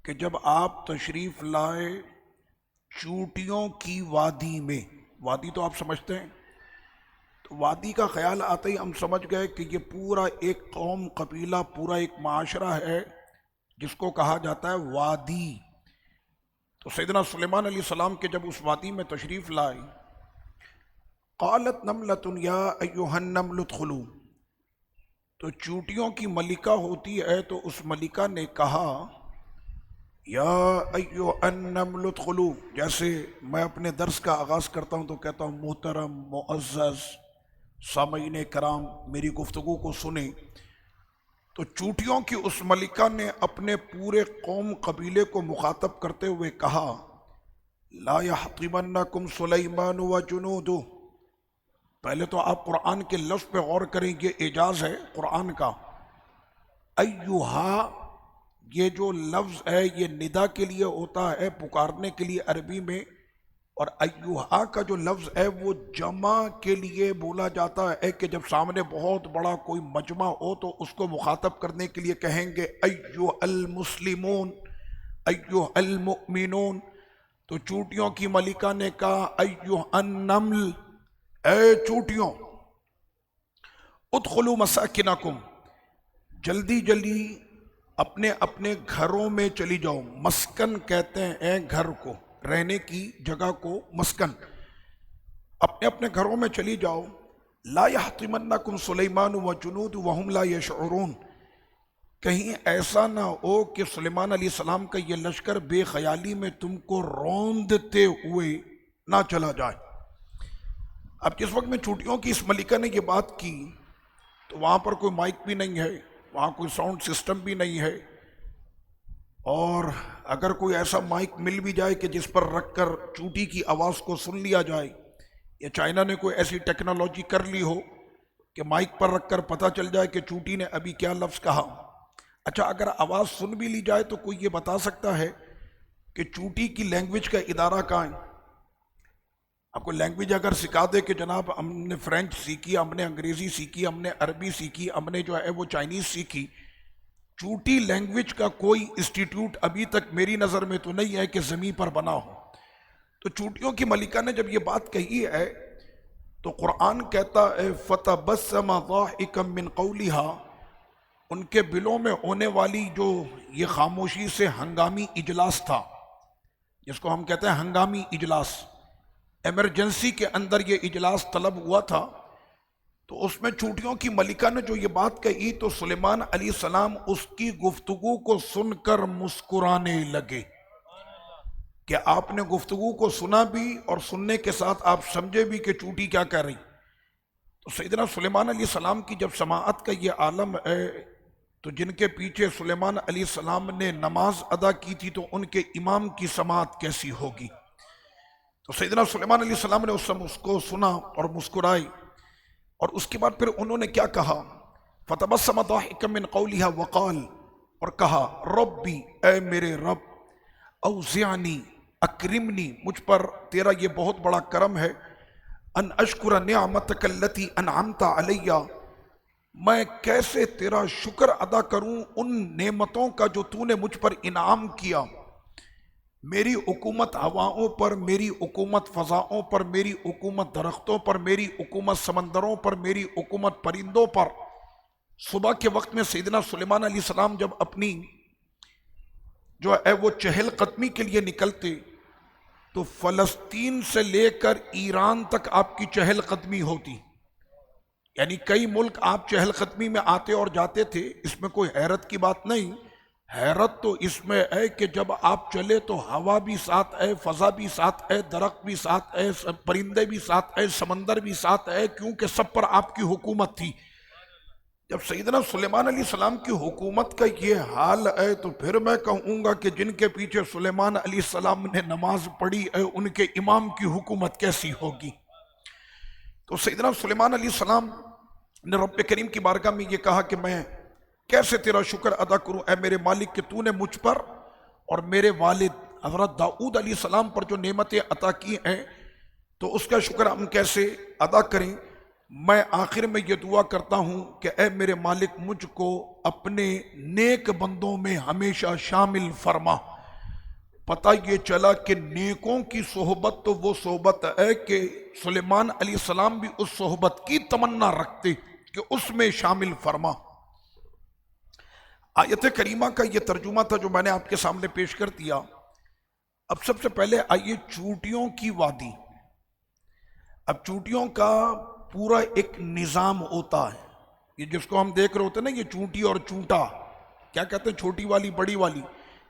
کہ جب آپ تشریف لائے چوٹیوں کی وادی میں، وادی تو آپ سمجھتے ہیں، تو وادی کا خیال آتے ہی ہم سمجھ گئے کہ یہ پورا ایک قوم، قبیلہ، پورا ایک معاشرہ ہے جس کو کہا جاتا ہے وادی۔ تو سیدنا سلیمان علیہ السلام کے جب اس وادی میں تشریف لائے، قالت نملۃ یا ایھا النمل ادخلوا، تو چوٹیوں کی ملکہ ہوتی ہے تو اس ملکہ نے کہا یا ایھا النمل ادخلوا، جیسے میں اپنے درس کا آغاز کرتا ہوں تو کہتا ہوں محترم معزز سامعین کرام میری گفتگو کو سنیں، تو چوٹیوں کی اس ملکہ نے اپنے پورے قوم قبیلے کو مخاطب کرتے ہوئے کہا لا یحطمنکم سلیمان وجنودہ۔ پہلے تو آپ قرآن کے لفظ پہ غور کریں، یہ اعجاز ہے قرآن کا۔ ایھا، یہ جو لفظ ہے یہ ندا کے لیے ہوتا ہے، پکارنے کے لیے عربی میں، اور ایھا کا جو لفظ ہے وہ جمع کے لیے بولا جاتا ہے کہ جب سامنے بہت بڑا کوئی مجمع ہو تو اس کو مخاطب کرنے کے لیے کہیں گے ایھا المسلمون، ایھا المؤمنون۔ تو چوٹیوں کی ملکہ نے کہا ایھا النمل، اے چوٹیوں، ادخلوا مساکنکم، جلدی جلدی اپنے اپنے گھروں میں چلی جاؤ۔ مسکن کہتے ہیں گھر کو، رہنے کی جگہ کو مسکن۔ اپنے اپنے گھروں میں چلی جاؤ۔ لا یحطمنکم سلیمان وجنودہ وہم لا یشعرون، کہیں ایسا نہ ہو کہ سلیمان علیہ السلام کا یہ لشکر بے خیالی میں تم کو روندتے ہوئے نہ چلا جائے۔ اب جس وقت میں چوٹیوں کی اس ملکہ نے یہ بات کی تو وہاں پر کوئی مائک بھی نہیں ہے، وہاں کوئی ساؤنڈ سسٹم بھی نہیں ہے، اور اگر کوئی ایسا مائک مل بھی جائے کہ جس پر رکھ کر چوٹی کی آواز کو سن لیا جائے، یا چائنا نے کوئی ایسی ٹیکنالوجی کر لی ہو کہ مائک پر رکھ کر پتہ چل جائے کہ چوٹی نے ابھی کیا لفظ کہا۔ اچھا، اگر آواز سن بھی لی جائے تو کوئی یہ بتا سکتا ہے کہ چوٹی کی لینگویج کا ادارہ کہاں ہے؟ آپ کو لینگویج اگر سکھا دے کہ جناب ہم نے فرینچ سیکھی، ہم نے انگریزی سیکھی، ہم نے عربی سیکھی، ہم نے جو ہے وہ چائنیز سیکھی، چوٹی لینگویج کا کوئی انسٹیٹیوٹ ابھی تک میری نظر میں تو نہیں ہے کہ زمین پر بنا ہو۔ تو چوٹیوں کی ملکہ نے جب یہ بات کہی ہے تو قرآن کہتا ہے فَتَبَسَّمَ ضَاحِكًا مِّن قَوْلِهَا، ان کے دلوں میں ہونے والی جو یہ خاموشی سے ہنگامی اجلاس تھا، جس کو ہم کہتے ہیں ہنگامی اجلاس، ایمرجنسی کے اندر یہ اجلاس طلب ہوا تھا، تو اس میں چوٹیوں کی ملکہ نے جو یہ بات کہی تو سلیمان علیہ السلام اس کی گفتگو کو سن کر مسکرانے لگے کہ آپ نے گفتگو کو سنا بھی اور سننے کے ساتھ آپ سمجھے بھی کہ چوٹی کیا کہہ رہی۔ تو سیدنا سلیمان علیہ السلام کی جب سماعت کا یہ عالم ہے تو جن کے پیچھے سلیمان علیہ السلام نے نماز ادا کی تھی تو ان کے امام کی سماعت کیسی ہوگی۔ تو سیدنا سلیمان علیہ السلام نے اس کو سنا اور مسکرائے، اور اس کے بعد پھر انہوں نے کیا کہا فَتَبَسَّمَ ضَاحِكًا مِّن قَوْلِهَا وَقَالَ، اور کہا ربی، اے میرے رب، اوزعنی، اکرمنی، مجھ پر تیرا یہ بہت بڑا کرم ہے، ان اشکر نعمتک التی انعمت علیہ، میں کیسے تیرا شکر ادا کروں ان نعمتوں کا جو تو نے مجھ پر انعام کیا، میری حکومت ہواؤں پر، میری حکومت فضاؤں پر، میری حکومت درختوں پر، میری حکومت سمندروں پر، میری حکومت پرندوں پر۔ صبح کے وقت میں سیدنا سلیمان علیہ السلام جب اپنی جو ہے وہ چہل قدمی کے لیے نکلتے تو فلسطین سے لے کر ایران تک آپ کی چہل قدمی ہوتی، یعنی کئی ملک آپ چہل قدمی میں آتے اور جاتے تھے، اس میں کوئی حیرت کی بات نہیں۔ حیرت تو اس میں ہے کہ جب آپ چلے تو ہوا بھی ساتھ ہے، فضا بھی ساتھ ہے، درخت بھی ساتھ ہے، پرندے بھی ساتھ ہے، سمندر بھی ساتھ ہے، کیونکہ سب پر آپ کی حکومت تھی۔ جب سیدنا سلیمان علیہ السلام کی حکومت کا یہ حال ہے تو پھر میں کہوں گا کہ جن کے پیچھے سلیمان علیہ السلام نے نماز پڑھی ہے ان کے امام کی حکومت کیسی ہوگی۔ تو سیدنا سلیمان علیہ السلام نے رب کریم کی بارگاہ میں یہ کہا کہ میں کیسے تیرا شکر ادا کروں اے میرے مالک کہ تو نے مجھ پر اور میرے والد حضرت داؤد علیہ السلام پر جو نعمتیں عطا کی ہیں تو اس کا شکر ہم کیسے ادا کریں۔ میں آخر میں یہ دعا کرتا ہوں کہ اے میرے مالک مجھ کو اپنے نیک بندوں میں ہمیشہ شامل فرما۔ پتہ یہ چلا کہ نیکوں کی صحبت تو وہ صحبت ہے کہ سلیمان علیہ السلام بھی اس صحبت کی تمنا رکھتے کہ اس میں شامل فرما۔ آیت کریمہ کا یہ ترجمہ تھا جو میں نے آپ کے سامنے پیش کر دیا۔ اب سب سے پہلے آئیے چونٹیوں کی وادی۔ اب چونٹیوں کا پورا ایک نظام ہوتا ہے، یہ جس کو ہم دیکھ رہے ہوتے ہیں نا، یہ چونٹی اور چونٹا، کیا کہتے ہیں، چھوٹی والی بڑی والی،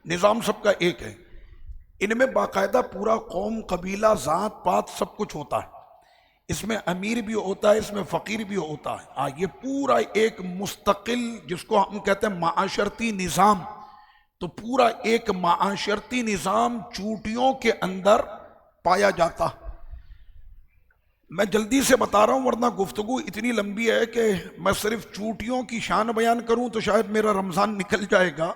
نظام سب کا ایک ہے۔ ان میں باقاعدہ پورا قوم، قبیلہ، ذات پات سب کچھ ہوتا ہے۔ اس میں امیر بھی ہوتا ہے، اس میں فقیر بھی ہوتا ہے۔ یہ پورا ایک مستقل، جس کو ہم کہتے ہیں معاشرتی نظام، تو پورا ایک معاشرتی نظام چونٹیوں کے اندر پایا جاتا۔ میں جلدی سے بتا رہا ہوں ورنہ گفتگو اتنی لمبی ہے کہ میں صرف چونٹیوں کی شان بیان کروں تو شاید میرا رمضان نکل جائے گا،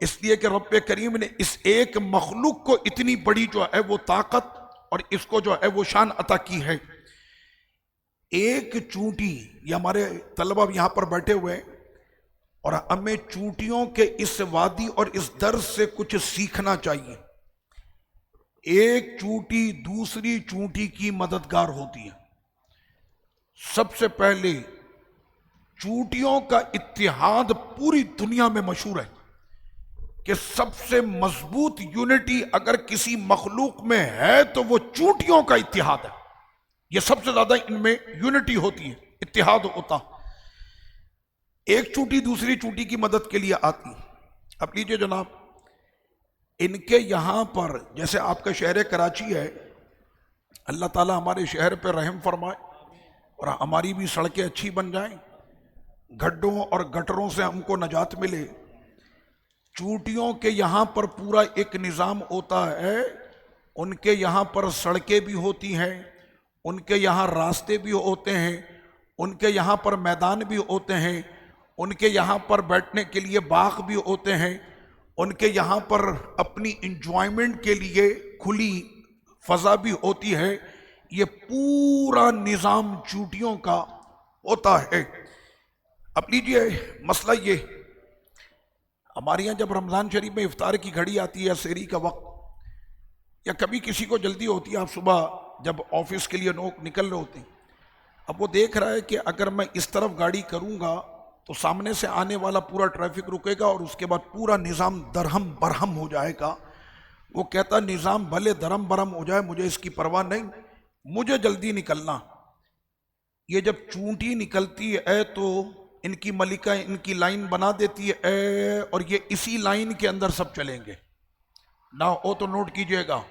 اس لیے کہ رب کریم نے اس ایک مخلوق کو اتنی بڑی جو ہے وہ طاقت اور اس کو جو ہے وہ شان عطا کی ہے۔ ایک چونٹی، یہ ہمارے طلبہ یہاں پر بیٹھے ہوئے ہیں اور ہمیں چونٹیوں کے اس وادی اور اس درس سے کچھ سیکھنا چاہیے۔ ایک چونٹی دوسری چونٹی کی مددگار ہوتی ہے۔ سب سے پہلے چونٹیوں کا اتحاد پوری دنیا میں مشہور ہے کہ سب سے مضبوط یونٹی اگر کسی مخلوق میں ہے تو وہ چونٹیوں کا اتحاد ہے۔ یہ سب سے زیادہ ان میں یونٹی ہوتی ہے، اتحاد ہوتا۔ ایک چونٹی دوسری چونٹی کی مدد کے لیے آتی۔ اب لیجئے جناب، ان کے یہاں پر جیسے آپ کا شہر کراچی ہے، اللہ تعالیٰ ہمارے شہر پہ رحم فرمائے اور ہماری بھی سڑکیں اچھی بن جائیں، گھڈوں اور گٹروں سے ہم کو نجات ملے۔ چونٹیوں کے یہاں پر پورا ایک نظام ہوتا ہے، ان کے یہاں پر سڑکیں بھی ہوتی ہیں، ان کے یہاں راستے بھی ہوتے ہیں، ان کے یہاں پر میدان بھی ہوتے ہیں، ان کے یہاں پر بیٹھنے کے لیے باغ بھی ہوتے ہیں، ان کے یہاں پر اپنی انجوائمنٹ کے لیے کھلی فضا بھی ہوتی ہے۔ یہ پورا نظام چونٹیوں کا ہوتا ہے۔ اب لیجئے مسئلہ یہ، ہمارے یہاں جب رمضان شریف میں افطار کی گھڑی آتی ہے، سحری کا وقت، یا کبھی کسی کو جلدی ہوتی ہے، آپ صبح جب آفس کے لیے نکل رہے ہوتے ہیں، اب وہ دیکھ رہا ہے کہ اگر میں اس طرف گاڑی کروں گا تو سامنے سے آنے والا پورا ٹریفک رکے گا اور اس کے بعد پورا نظام درہم برہم ہو جائے گا۔ وہ کہتا نظام بھلے درہم برہم ہو جائے، مجھے اس کی پرواہ نہیں، مجھے جلدی نکلنا۔ یہ جب چونٹی نکلتی ہے تو ان کی ملکہ ان کی لائن بنا دیتی ہے اور یہ اسی لائن کے اندر سب چلیں گے۔ نہ ہو تو نوٹ کیجئے گا،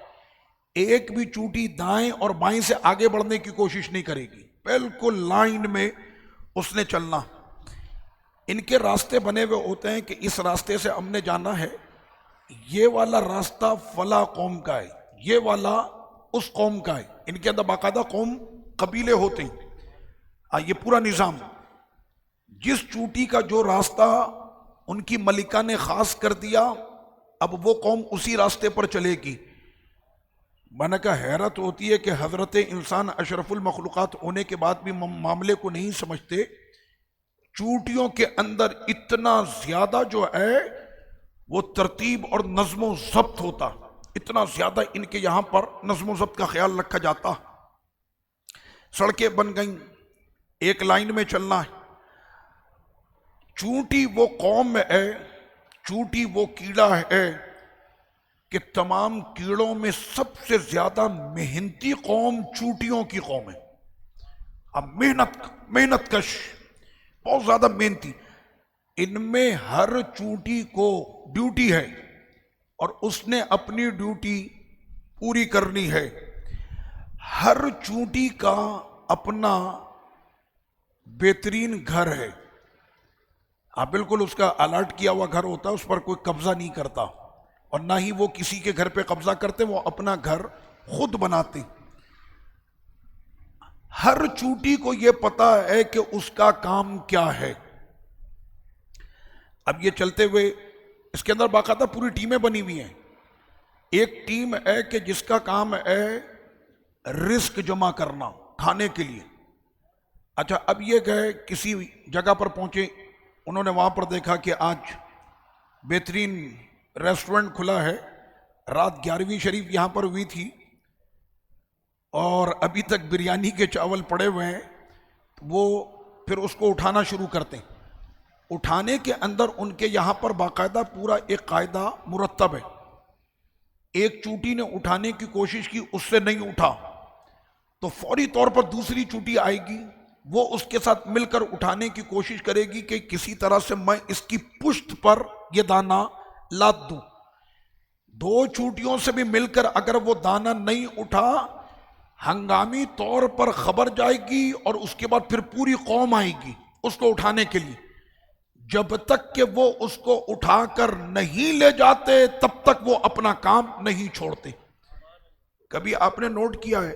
ایک بھی چونٹی دائیں اور بائیں سے آگے بڑھنے کی کوشش نہیں کرے گی، بالکل لائن میں اس نے چلنا۔ ان کے راستے بنے ہوئے ہوتے ہیں کہ اس راستے سے ہم نے جانا ہے، یہ والا راستہ فلاں قوم کا ہے، یہ والا اس قوم کا ہے۔ ان کے اندر باقاعدہ قوم قبیلے ہوتے ہیں۔ یہ پورا نظام، جس چونٹی کا جو راستہ ان کی ملکہ نے خاص کر دیا، اب وہ قوم اسی راستے پر چلے گی۔ میں نے کہا حیرت ہوتی ہے کہ حضرت انسان اشرف المخلوقات ہونے کے بعد بھی معاملے کو نہیں سمجھتے۔ چونٹیوں کے اندر اتنا زیادہ جو ہے وہ ترتیب اور نظم و ضبط ہوتا، اتنا زیادہ ان کے یہاں پر نظم و ضبط کا خیال رکھا جاتا۔ سڑکیں بن گئیں، ایک لائن میں چلنا ہے۔ چونٹی وہ قوم ہے، چونٹی وہ کیڑا ہے کہ تمام کیڑوں میں سب سے زیادہ محنتی قوم چونٹیوں کی قوم ہے۔ اب محنت کش، بہت زیادہ محنتی۔ ان میں ہر چونٹی کو ڈیوٹی ہے اور اس نے اپنی ڈیوٹی پوری کرنی ہے۔ ہر چونٹی کا اپنا بہترین گھر ہے، بالکل اس کا الاٹ کیا ہوا گھر ہوتا ہے، اس پر کوئی قبضہ نہیں کرتا اور نہ ہی وہ کسی کے گھر پہ قبضہ کرتے، وہ اپنا گھر خود بناتے۔ ہر چونٹی کو یہ پتا ہے کہ اس کا کام کیا ہے۔ اب یہ چلتے ہوئے اس کے اندر باقاعدہ پوری ٹیمیں بنی ہوئی ہیں۔ ایک ٹیم ہے کہ جس کا کام ہے رزق جمع کرنا کھانے کے لیے۔ اچھا، اب یہ گئے کسی جگہ پر پہنچے، انہوں نے وہاں پر دیکھا کہ آج بہترین ریسٹورنٹ کھلا ہے، رات 11ویں شریف یہاں پر ہوئی تھی اور ابھی تک بریانی کے چاول پڑے ہوئے ہیں، وہ پھر اس کو اٹھانا شروع کرتے ہیں۔ اٹھانے کے اندر ان کے یہاں پر باقاعدہ پورا ایک قاعدہ مرتب ہے۔ ایک چوٹی نے اٹھانے کی کوشش کی، اس سے نہیں اٹھا تو فوری طور پر دوسری چوٹی آئے گی، وہ اس کے ساتھ مل کر اٹھانے کی کوشش کرے گی کہ کسی طرح سے میں اس کی پشت پر یہ دانہ لاد دوں۔ دو چوٹیوں سے بھی مل کر اگر وہ دانہ نہیں اٹھا، ہنگامی طور پر خبر جائے گی اور اس کے بعد پھر پوری قوم آئے گی اس کو اٹھانے کے لیے۔ جب تک کہ وہ اس کو اٹھا کر نہیں لے جاتے تب تک وہ اپنا کام نہیں چھوڑتے۔ کبھی آپ نے نوٹ کیا ہے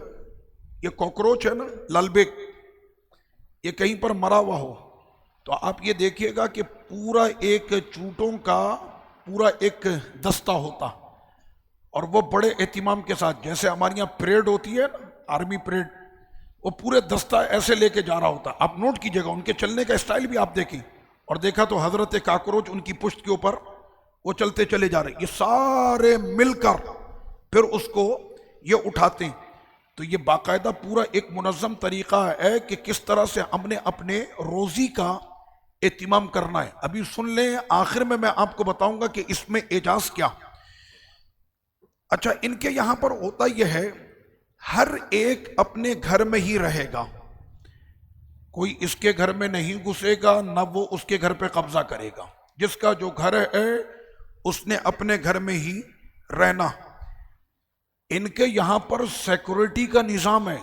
یہ کاکروچ ہے نا، لال بیگ، یہ کہیں پر مرا ہوا ہو تو آپ یہ دیکھیے گا کہ پورا ایک چوٹوں کا پورا ایک دستہ ہوتا اور وہ بڑے اہتمام کے ساتھ، جیسے ہمارے یہاں پریڈ ہوتی ہے نا، آرمی پریڈ، وہ پورے دستہ ایسے لے کے جا رہا ہوتا۔ آپ نوٹ کیجئے گا ان کے چلنے کا اسٹائل بھی آپ دیکھیں، اور دیکھا تو حضرت کاکروچ ان کی پشت کے اوپر وہ چلتے چلے جا رہے، یہ سارے مل کر پھر اس کو یہ اٹھاتے ہیں۔ تو یہ باقاعدہ پورا ایک منظم طریقہ ہے کہ کس طرح سے ہم نے اپنے روزی کا اہتمام کرنا ہے۔ ابھی سن لیں، آخر میں آپ کو بتاؤں گا کہ اس میں اعجاز کیا۔ اچھا، ان کے یہاں پر ہوتا یہ ہے ہر ایک اپنے گھر میں ہی رہے گا، کوئی اس کے گھر میں نہیں گھسے گا، نہ وہ اس کے گھر پہ قبضہ کرے گا۔ جس کا جو گھر ہے اس نے اپنے گھر میں ہی رہنا۔ ان کے یہاں پر سیکورٹی کا نظام ہے،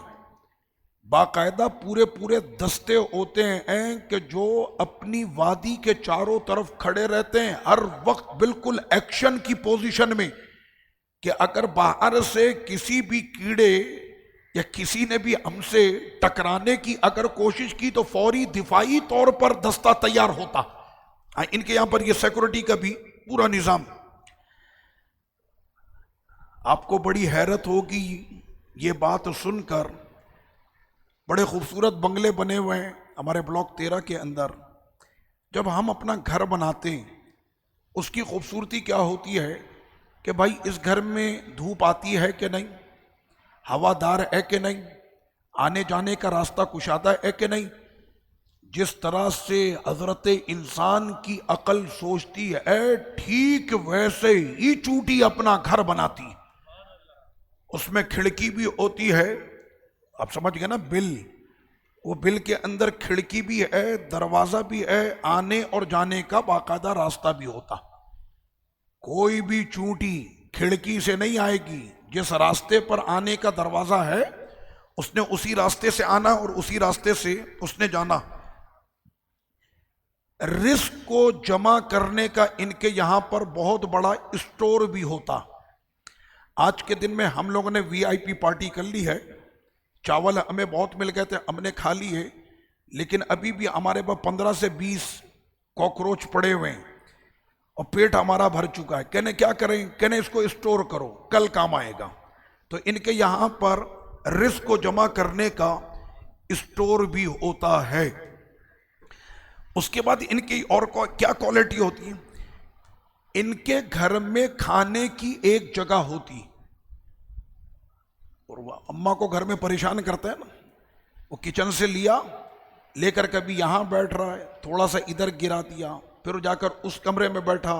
باقاعدہ پورے دستے ہوتے ہیں کہ جو اپنی وادی کے چاروں طرف کھڑے رہتے ہیں، ہر وقت بالکل ایکشن کی پوزیشن میں، کہ اگر باہر سے کسی بھی کیڑے یا کسی نے بھی ہم سے ٹکرانے کی اگر کوشش کی تو فوری دفاعی طور پر دستہ تیار ہوتا۔ ان کے یہاں پر یہ سیکورٹی کا بھی پورا نظام۔ آپ کو بڑی حیرت ہوگی یہ بات سن کر، بڑے خوبصورت بنگلے بنے ہوئے ہیں ہمارے بلاک 13 کے اندر۔ جب ہم اپنا گھر بناتے ہیں اس کی خوبصورتی کیا ہوتی ہے کہ بھائی اس گھر میں دھوپ آتی ہے کہ نہیں، ہوادار ہے کہ نہیں، آنے جانے کا راستہ کشادہ ہے کہ نہیں۔ جس طرح سے حضرت انسان کی عقل سوچتی ہے ٹھیک ویسے ہی چوٹی اپنا گھر بناتی۔ اس میں کھڑکی بھی ہوتی ہے، آپ سمجھ گئے نا، بل، وہ بل کے اندر کھڑکی بھی ہے، دروازہ بھی ہے، آنے اور جانے کا باقاعدہ راستہ بھی ہوتا۔ کوئی بھی چونٹی کھڑکی سے نہیں آئے گی، جس راستے پر آنے کا دروازہ ہے اس نے اسی راستے سے آنا اور اسی راستے سے اس نے جانا۔ رزق کو جمع کرنے کا ان کے یہاں پر بہت بڑا اسٹور بھی ہوتا۔ آج کے دن میں ہم لوگوں نے وی آئی پی پارٹی کر لی ہے، چاول ہمیں بہت مل گئے تھے، ہم نے کھا لی ہے، لیکن ابھی بھی ہمارے پاس 15 سے 20 کاکروچ پڑے ہوئے ہیں اور پیٹ ہمارا بھر چکا ہے۔ کہنے کیا کریں، کہنے اس کو اسٹور کرو، کل کام آئے گا۔ تو ان کے یہاں پر رزق کو جمع کرنے کا اسٹور بھی ہوتا ہے۔ اس کے بعد ان کی اور کیا کوالٹی ہوتی ہے، ان کے گھر میں کھانے کی ایک جگہ ہوتی، اور وہ اماں کو گھر میں پریشان کرتا ہے نا، وہ کچن سے لے کر کبھی یہاں بیٹھ رہا ہے، تھوڑا سا ادھر گرا دیا، پھر جا کر اس کمرے میں بیٹھا،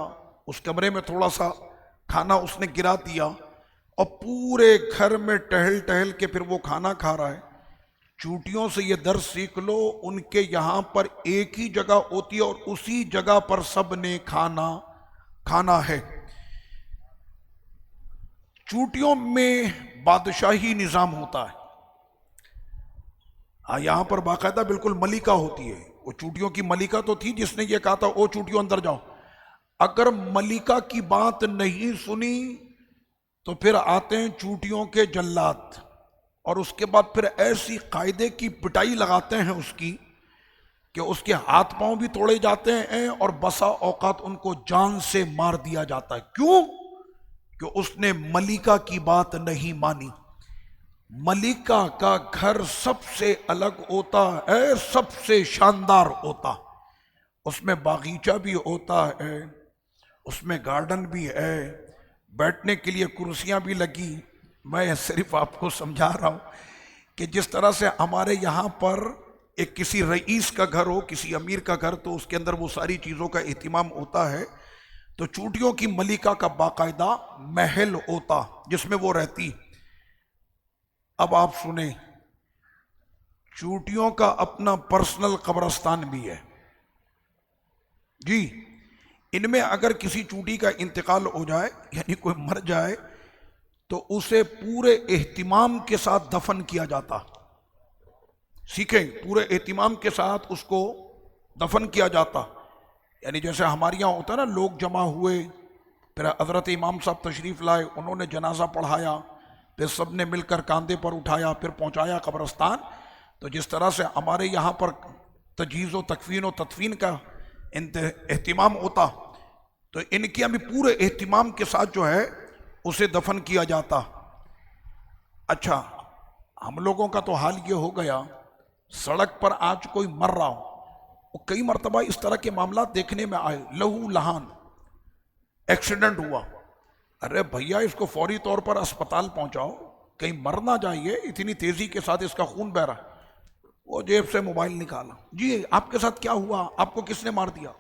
اس کمرے میں تھوڑا سا کھانا اس نے گرا دیا، اور پورے گھر میں ٹہل کے پھر وہ کھانا کھا رہا ہے۔ چوٹیوں سے یہ درس سیکھ لو، ان کے یہاں پر ایک ہی جگہ ہوتی ہے اور اسی جگہ پر سب نے کھانا ہے۔ چوٹیوں میں بادشاہی نظام ہوتا ہے، یہاں پر باقاعدہ بالکل ملکہ ہوتی ہے۔ وہ چوٹیوں کی ملکہ تو تھی جس نے یہ کہا تھا او چوٹیوں اندر جاؤ۔ اگر ملکہ کی بات نہیں سنی تو پھر آتے ہیں چوٹیوں کے جلات، اور اس کے بعد پھر ایسی قاعدے کی پٹائی لگاتے ہیں اس کی کہ اس کے ہاتھ پاؤں بھی توڑے جاتے ہیں اور بسا اوقات ان کو جان سے مار دیا جاتا ہے۔ کیوں؟ کہ اس نے ملکہ کی بات نہیں مانی۔ ملکہ کا گھر سب سے الگ ہوتا ہے، سب سے شاندار ہوتا، اس میں باغیچہ بھی ہوتا ہے، اس میں گارڈن بھی ہے، بیٹھنے کے لیے کرسیاں بھی لگی. میں صرف آپ کو سمجھا رہا ہوں کہ جس طرح سے ہمارے یہاں پر ایک کسی رئیس کا گھر ہو، کسی امیر کا گھر، تو اس کے اندر وہ ساری چیزوں کا اہتمام ہوتا ہے، تو چونٹیوں کی ملکہ کا باقاعدہ محل ہوتا جس میں وہ رہتی. اب آپ سنیں، چونٹیوں کا اپنا پرسنل قبرستان بھی ہے. جی، ان میں اگر کسی چونٹی کا انتقال ہو جائے، یعنی کوئی مر جائے، تو اسے پورے اہتمام کے ساتھ دفن کیا جاتا. سیکھیں، پورے اہتمام کے ساتھ اس کو دفن کیا جاتا. یعنی جیسے ہمارے یہاں ہوتا ہے نا، لوگ جمع ہوئے، پھر حضرت امام صاحب تشریف لائے، انہوں نے جنازہ پڑھایا، پھر سب نے مل کر کاندھے پر اٹھایا، پھر پہنچایا قبرستان. تو جس طرح سے ہمارے یہاں پر تجہیز و تکفین و تدفین کا اہتمام ہوتا، تو ان کے بھی پورے اہتمام کے ساتھ جو ہے اسے دفن کیا جاتا. اچھا، ہم لوگوں کا تو حال یہ ہو گیا، سڑک پر آج کوئی مر رہا ہو، کئی مرتبہ اس طرح کے معاملات دیکھنے میں آئے، لہو لہان ایکسیڈنٹ ہوا، ارے بھیا اس کو فوری طور پر اسپتال پہنچاؤ، کہیں مر نہ جائیے، اتنی تیزی کے ساتھ اس کا خون بہ رہا. وہ جیب سے موبائل نکالا، جی آپ کے ساتھ کیا ہوا، آپ کو کس نے مار دیا؟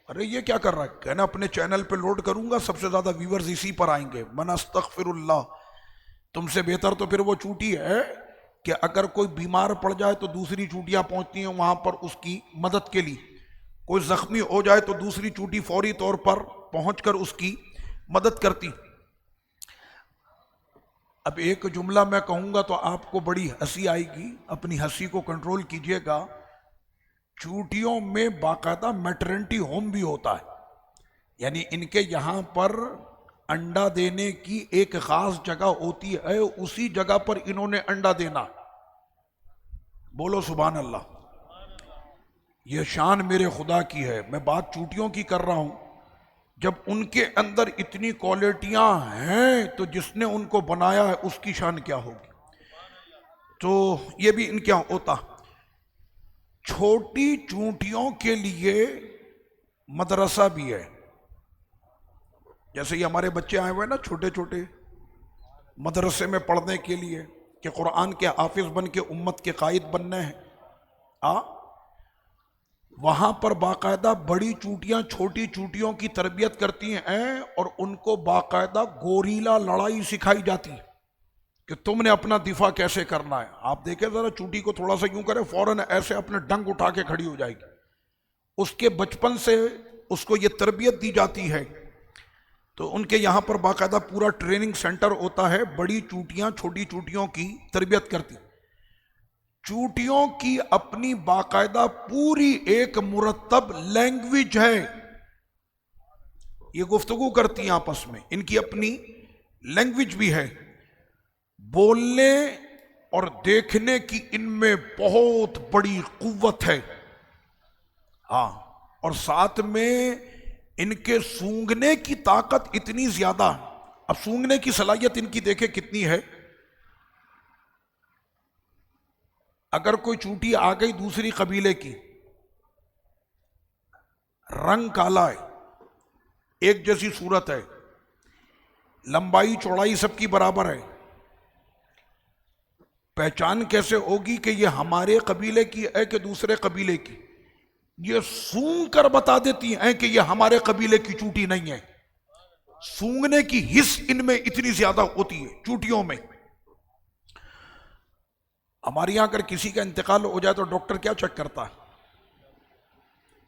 ارے یہ کیا کر رہا ہے؟ کہنا اپنے چینل پہ لوڈ کروں گا، سب سے زیادہ ویورز اسی پر آئیں گے. من استغفر اللہ. تم سے بہتر تو پھر وہ چونٹی ہے کہ اگر کوئی بیمار پڑ جائے تو دوسری چونٹیاں پہنچتی ہیں وہاں پر اس کی مدد کے لیے، کوئی زخمی ہو جائے تو دوسری چونٹی فوری طور پر پہنچ کر اس کی مدد کرتی. اب ایک جملہ میں کہوں گا تو آپ کو بڑی ہنسی آئے گی، اپنی ہنسی کو کنٹرول کیجئے گا. چونٹیوں میں باقاعدہ میٹرنٹی ہوم بھی ہوتا ہے، یعنی ان کے یہاں پر انڈا دینے کی ایک خاص جگہ ہوتی ہے، اسی جگہ پر انہوں نے انڈا دینا. بولو سبحان اللہ. یہ شان میرے خدا کی ہے. میں بات چونٹیوں کی کر رہا ہوں. جب ان کے اندر اتنی کوالٹیاں ہیں تو جس نے ان کو بنایا ہے اس کی شان کیا ہوگی. تو یہ بھی ان کیا ہوتا. چھوٹی چونٹیوں کے لیے مدرسہ بھی ہے. جیسے یہ ہمارے بچے آئے ہوئے نا چھوٹے چھوٹے مدرسے میں پڑھنے کے لیے کہ قرآن کے حافظ بن کے امت کے قائد بننے ہیں، وہاں پر باقاعدہ بڑی چونٹیاں چھوٹی چونٹیوں کی تربیت کرتی ہیں اور ان کو باقاعدہ گوریلا لڑائی سکھائی جاتی ہے کہ تم نے اپنا دفاع کیسے کرنا ہے. آپ دیکھیں ذرا چونٹی کو تھوڑا سا یوں کرے، فوراً ایسے اپنے ڈنگ اٹھا کے کھڑی ہو جائے گی. اس کے بچپن سے اس کو یہ تربیت دی جاتی ہے. تو ان کے یہاں پر باقاعدہ پورا ٹریننگ سینٹر ہوتا ہے، بڑی چونٹیاں چھوٹی چونٹیوں کی تربیت کرتی. چونٹیوں کی اپنی باقاعدہ پوری ایک مرتب لینگویج ہے، یہ گفتگو کرتی ہیں آپس میں، ان کی اپنی لینگویج بھی ہے. بولنے اور دیکھنے کی ان میں بہت بڑی قوت ہے. ہاں، اور ساتھ میں ان کے سونگنے کی طاقت اتنی زیادہ. اب سونگنے کی صلاحیت ان کی دیکھیں کتنی ہے. اگر کوئی چونٹی آ گئی دوسری قبیلے کی، رنگ کالا ہے، ایک جیسی صورت ہے، لمبائی چوڑائی سب کی برابر ہے، پہچان کیسے ہوگی کہ یہ ہمارے قبیلے کی ہے کہ دوسرے قبیلے کی؟ یہ سونگ کر بتا دیتی ہیں کہ یہ ہمارے قبیلے کی چونٹی نہیں ہے. سونگنے کی حس ان میں اتنی زیادہ ہوتی ہے چونٹیوں میں. ہمارے یہاں اگر کسی کا انتقال ہو جائے تو ڈاکٹر کیا چیک کرتا ہے؟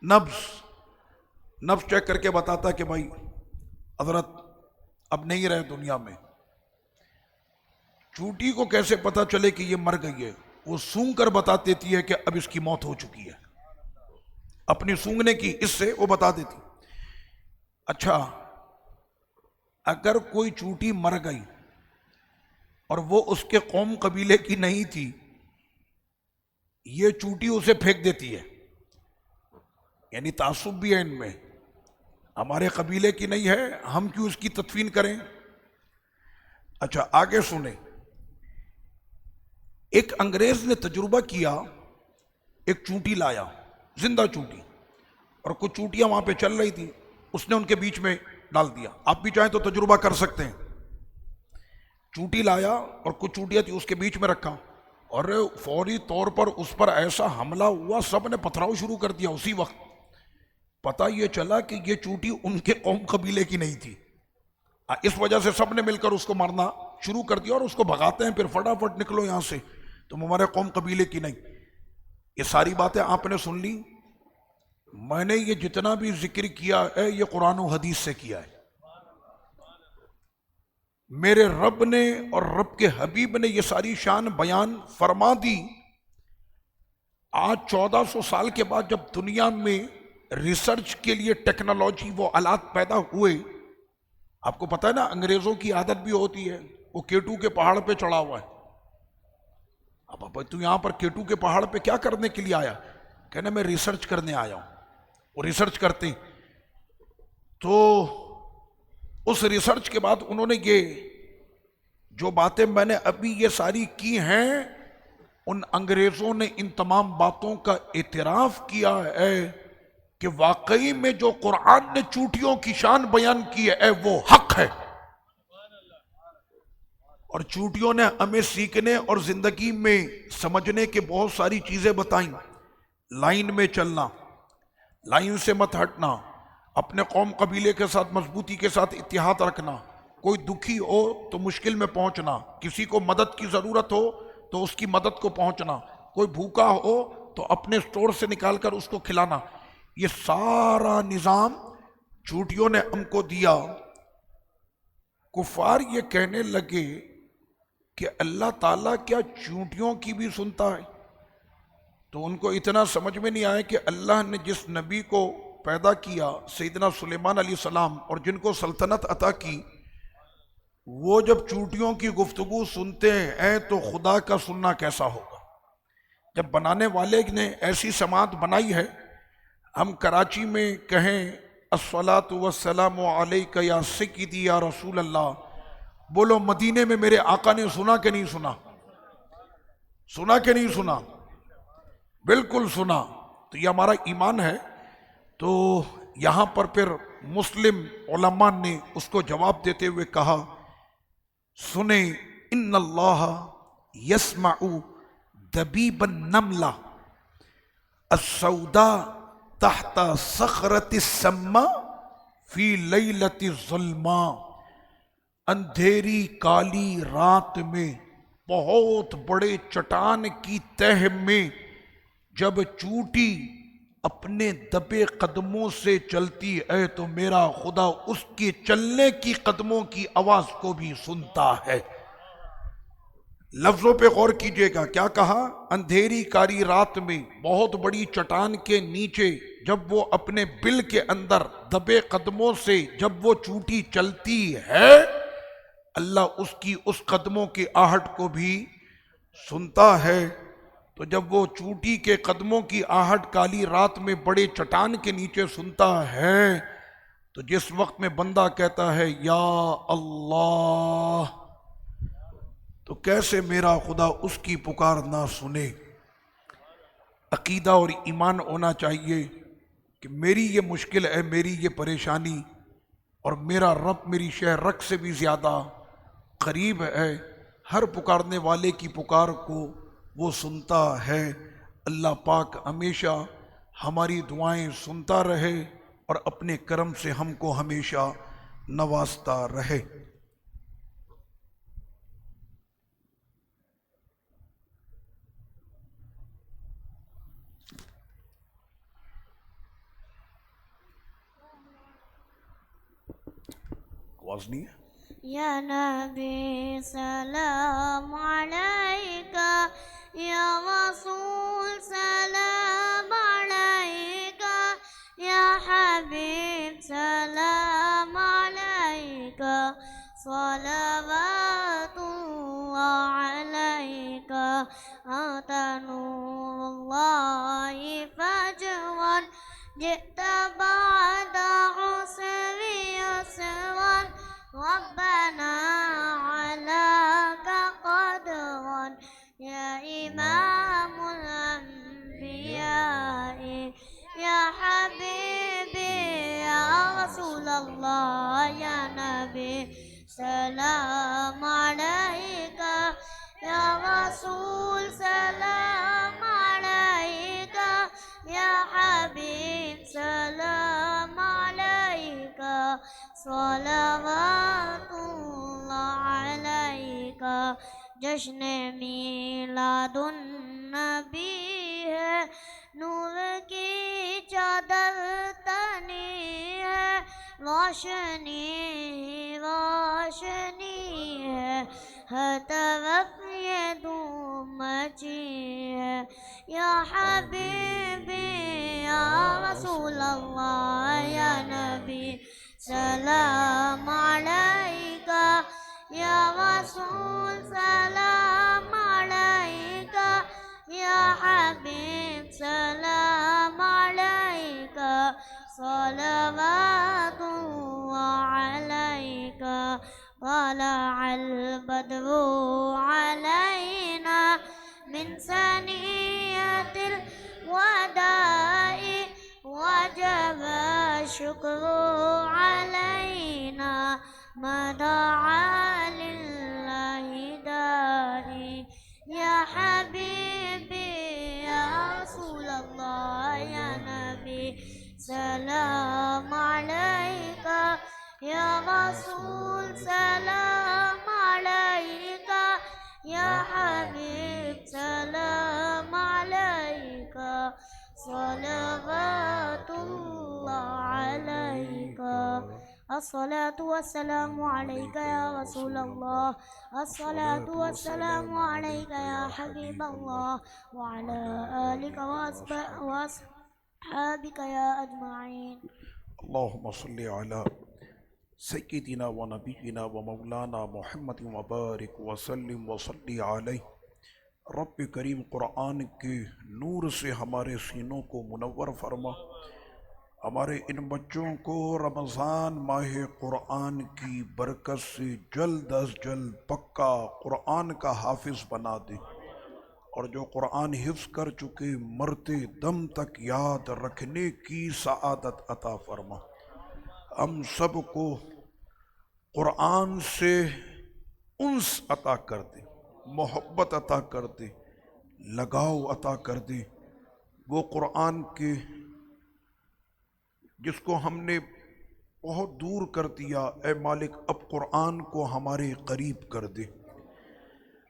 نبض چیک کر کے بتاتا ہے کہ بھائی حضرت اب نہیں رہے دنیا میں. چونٹی کو کیسے پتا چلے کہ یہ مر گئی ہے؟ وہ سونگ کر بتا دیتی ہے کہ اب اس کی موت ہو چکی ہے. اپنی سونگنے کی اس سے وہ بتا دیتی. اچھا، اگر کوئی چونٹی مر گئی اور وہ اس کے قوم قبیلے کی نہیں تھی، یہ چونٹی اسے پھینک دیتی ہے، یعنی تعصب بھی ہے ان میں، ہمارے قبیلے کی نہیں ہے، ہم کیوں اس کی تدفین کریں. اچھا آگے سنیں. ایک انگریز نے تجربہ کیا، ایک چونٹی لایا، زندہ چونٹی، اور کچھ چونٹیاں وہاں پہ چل رہی تھی، اس نے ان کے بیچ میں ڈال دیا. آپ بھی چاہیں تو تجربہ کر سکتے ہیں. چونٹی لایا اور کچھ چونٹیاں تھی اس کے بیچ میں رکھا، اور فوری طور پر اس پر ایسا حملہ ہوا، سب نے پتھراؤ شروع کر دیا اسی وقت. پتہ یہ چلا کہ یہ چونٹی ان کے قوم قبیلے کی نہیں تھی. اس وجہ سے سب نے مل کر اس کو مارنا شروع کر دیا اور اس کو بھگاتے ہیں پھر فٹافٹ نکلو یہاں سے، تم ہمارے قوم قبیلے کی نہیں. یہ ساری باتیں آپ نے سن لی. میں نے یہ جتنا بھی ذکر کیا ہے یہ قرآن و حدیث سے کیا ہے. میرے رب نے اور رب کے حبیب نے یہ ساری شان بیان فرما دی. آج 1400 سال کے بعد جب دنیا میں ریسرچ کے لیے ٹیکنالوجی وہ آلات پیدا ہوئے، آپ کو پتہ ہے نا انگریزوں کی عادت بھی ہوتی ہے، وہ کیٹو کے پہاڑ پہ چڑھا ہوا ہے. اب تو یہاں پر کیٹو کے پہاڑ پہ کیا کرنے کے لیے آیا؟ کہنا میں ریسرچ کرنے آیا ہوں. وہ ریسرچ کرتے ہیں تو اس ریسرچ کے بعد انہوں نے یہ جو باتیں میں نے ابھی یہ ساری کی ہیں، ان انگریزوں نے ان تمام باتوں کا اعتراف کیا ہے کہ واقعی میں جو قرآن نے چونٹیوں کی شان بیان کی ہے وہ حق ہے. اور چونٹیوں نے ہمیں سیکھنے اور زندگی میں سمجھنے کے بہت ساری چیزیں بتائیں. لائن میں چلنا، لائن سے مت ہٹنا، اپنے قوم قبیلے کے ساتھ مضبوطی کے ساتھ اتحاد رکھنا، کوئی دکھی ہو تو مشکل میں پہنچنا، کسی کو مدد کی ضرورت ہو تو اس کی مدد کو پہنچنا، کوئی بھوکا ہو تو اپنے سٹور سے نکال کر اس کو کھلانا. یہ سارا نظام چونٹیوں نے ہم کو دیا. کفار یہ کہنے لگے کہ اللہ تعالیٰ کیا چونٹیوں کی بھی سنتا ہے؟ تو ان کو اتنا سمجھ میں نہیں آیا کہ اللہ نے جس نبی کو پیدا کیا سیدنا سلیمان علیہ السلام اور جن کو سلطنت عطا کی، وہ جب چونٹیوں کی گفتگو سنتے ہیں تو خدا کا سننا کیسا ہوگا؟ جب بنانے والے نے ایسی سماعت بنائی ہے، ہم کراچی میں کہیں الصلاۃ والسلام علیک یا سیدی یا رسول اللہ، بولو مدینے میں میرے آقا نے سنا کہ نہیں سنا؟ سنا کہ نہیں سنا؟ بالکل سنا. تو یہ ہمارا ایمان ہے. تو یہاں پر پھر مسلم علماء نے اس کو جواب دیتے ہوئے کہا، سنیں ان اللہ یسمع دبیب النملہ السوداء تحت صخرۃ السماء فی لیلۃ الظلماء. اندھیری کالی رات میں بہت بڑے چٹان کی تہ میں جب چونٹی اپنے دبے قدموں سے چلتی ہے تو میرا خدا اس کے چلنے کی قدموں کی آواز کو بھی سنتا ہے. لفظوں پہ غور کیجئے گا، کیا کہا؟ اندھیری کاری رات میں بہت بڑی چٹان کے نیچے جب وہ اپنے بل کے اندر دبے قدموں سے جب وہ چونٹی چلتی ہے، اللہ اس کی اس قدموں کی آہٹ کو بھی سنتا ہے. تو جب وہ چونٹی کے قدموں کی آہٹ کالی رات میں بڑے چٹان کے نیچے سنتا ہے تو جس وقت میں بندہ کہتا ہے یا اللہ، تو کیسے میرا خدا اس کی پکار نہ سنے؟ عقیدہ اور ایمان ہونا چاہیے کہ میری یہ مشکل ہے، میری یہ پریشانی، اور میرا رب میری شہ رگ سے بھی زیادہ قریب ہے. ہر پکارنے والے کی پکار کو وہ سنتا ہے. اللہ پاک ہمیشہ ہماری دعائیں سنتا رہے اور اپنے کرم سے ہم کو ہمیشہ نوازتا رہے. آواز نہیں ہے؟ یا نبی سلام علیکہ، یا رسول سلام علیکہ، یا حبیب سلام علیکہ، صلوات اللہ علیکہ، انت نور اللہ فجرا جئت بعد عسر یسرا، ربنا علاك قدرا يا إمام الأنبياء، يا حبيبي يا رسول الله، سلام عليك يا رسول سلام عليك يا حبيب سلام عليك صلوات الله عليك جشن میلاد النبی ہے نور کی چادر تنی ہے روشنی روشنی ہے ہر طرف یہ دھوم مچی ہے یا حبیبی یا رسول اللہ یا نبی سلام علیک یا رسول سلام علیک یا حبیب سلام علیک صلوات اللہ علیک طلع البدر علينا من ثنية الوداع وجب الشكر علينا ما دعا لله داعي يا حبيبي يا رسول الله يا نبي سلام عليك يا رسول سلام عليك يا حبيب سلام عليك صلوات الله عليك الصلاة والسلام عليك يا رسول الله الصلاة والسلام عليك يا حبيب الله وعلى آلك وأصحابك يا أجمعين اللهم صل على سیدنا و نبینا و مولانا محمد وبارک وسلم وصلی علیہ۔ رب کریم قرآن کے نور سے ہمارے سینوں کو منور فرما، ہمارے ان بچوں کو رمضان ماہ قرآن کی برکت سے جلد از جلد پکا قرآن کا حافظ بنا دے، اور جو قرآن حفظ کر چکے مرتے دم تک یاد رکھنے کی سعادت عطا فرما۔ ہم سب کو قرآن سے انس عطا کر دے، محبت عطا کر دے، لگاؤ عطا کر دے۔ وہ قرآن کے جس کو ہم نے بہت دور کر دیا، اے مالک اب قرآن کو ہمارے قریب کر دے،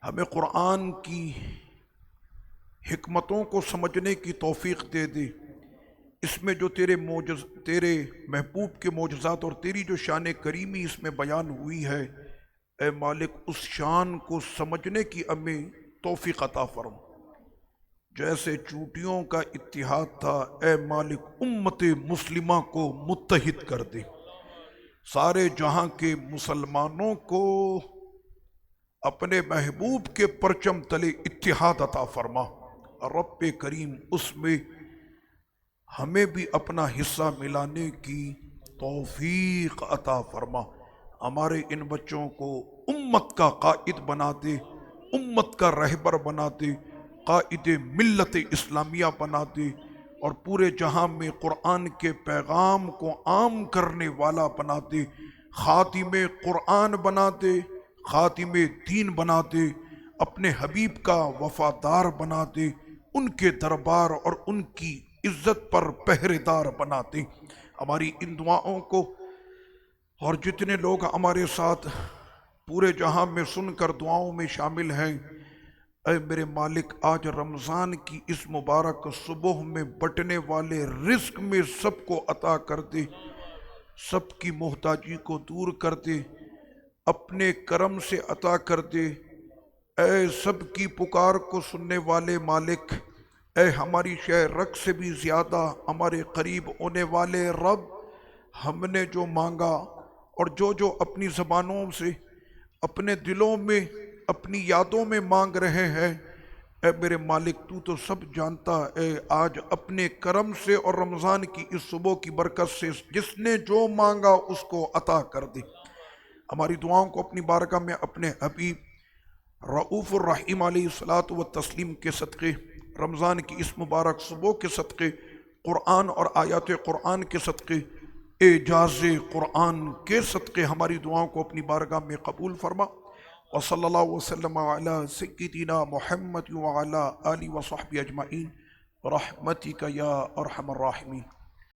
ہمیں قرآن کی حکمتوں کو سمجھنے کی توفیق دے دے، اس میں جو تیرے محبوب کے معجزات اور تیری جو شان کریمی اس میں بیان ہوئی ہے، اے مالک اس شان کو سمجھنے کی ہمیں توفیق عطا فرما۔ جیسے چوٹیوں کا اتحاد تھا، اے مالک امت مسلمہ کو متحد کر دے، سارے جہاں کے مسلمانوں کو اپنے محبوب کے پرچم تلے اتحاد عطا فرما۔ رب کریم اس میں ہمیں بھی اپنا حصہ ملانے کی توفیق عطا فرما۔ ہمارے ان بچوں کو امت کا قائد بنا دے، امت کا رہبر بنا دے، قائد ملت اسلامیہ بنا دے، اور پورے جہاں میں قرآن کے پیغام کو عام کرنے والا بنا دے، خاتم قرآن بنا دے، خاتم دین بنا دے، اپنے حبیب کا وفادار بنا دے، ان کے دربار اور ان کی عزت پر پہرے دار بنا دے۔ ہماری ان دعاؤں کو اور جتنے لوگ ہمارے ساتھ پورے جہاں میں سن کر دعاؤں میں شامل ہیں، اے میرے مالک آج رمضان کی اس مبارک صبح میں بٹنے والے رزق میں سب کو عطا کر دے، سب کی محتاجی کو دور کر دے، اپنے کرم سے عطا کر دے۔ اے سب کی پکار کو سننے والے مالک، اے ہماری شہ رگ سے بھی زیادہ ہمارے قریب ہونے والے رب، ہم نے جو مانگا اور جو اپنی زبانوں سے اپنے دلوں میں اپنی یادوں میں مانگ رہے ہیں، اے میرے مالک تو سب جانتا ہے۔ آج اپنے کرم سے اور رمضان کی اس صبح کی برکت سے جس نے جو مانگا اس کو عطا کر دے۔ ہماری دعاؤں کو اپنی بارگاہ میں اپنے حبیب رؤوف الرحیم علیہ الصلاۃ والتسلیم کے صدقے، رمضان کی اس مبارک صبح کے صدقے، قرآن اور آیات قرآن کے صدقے، اعجاز قرآن کے صدقے ہماری دعاؤں کو اپنی بارگاہ میں قبول فرما، وصلی اللہ وسلم علی سیدنا محمد وعلی آلہ وصحبہ اجمعین برحمتک یا ارحم الراحمین۔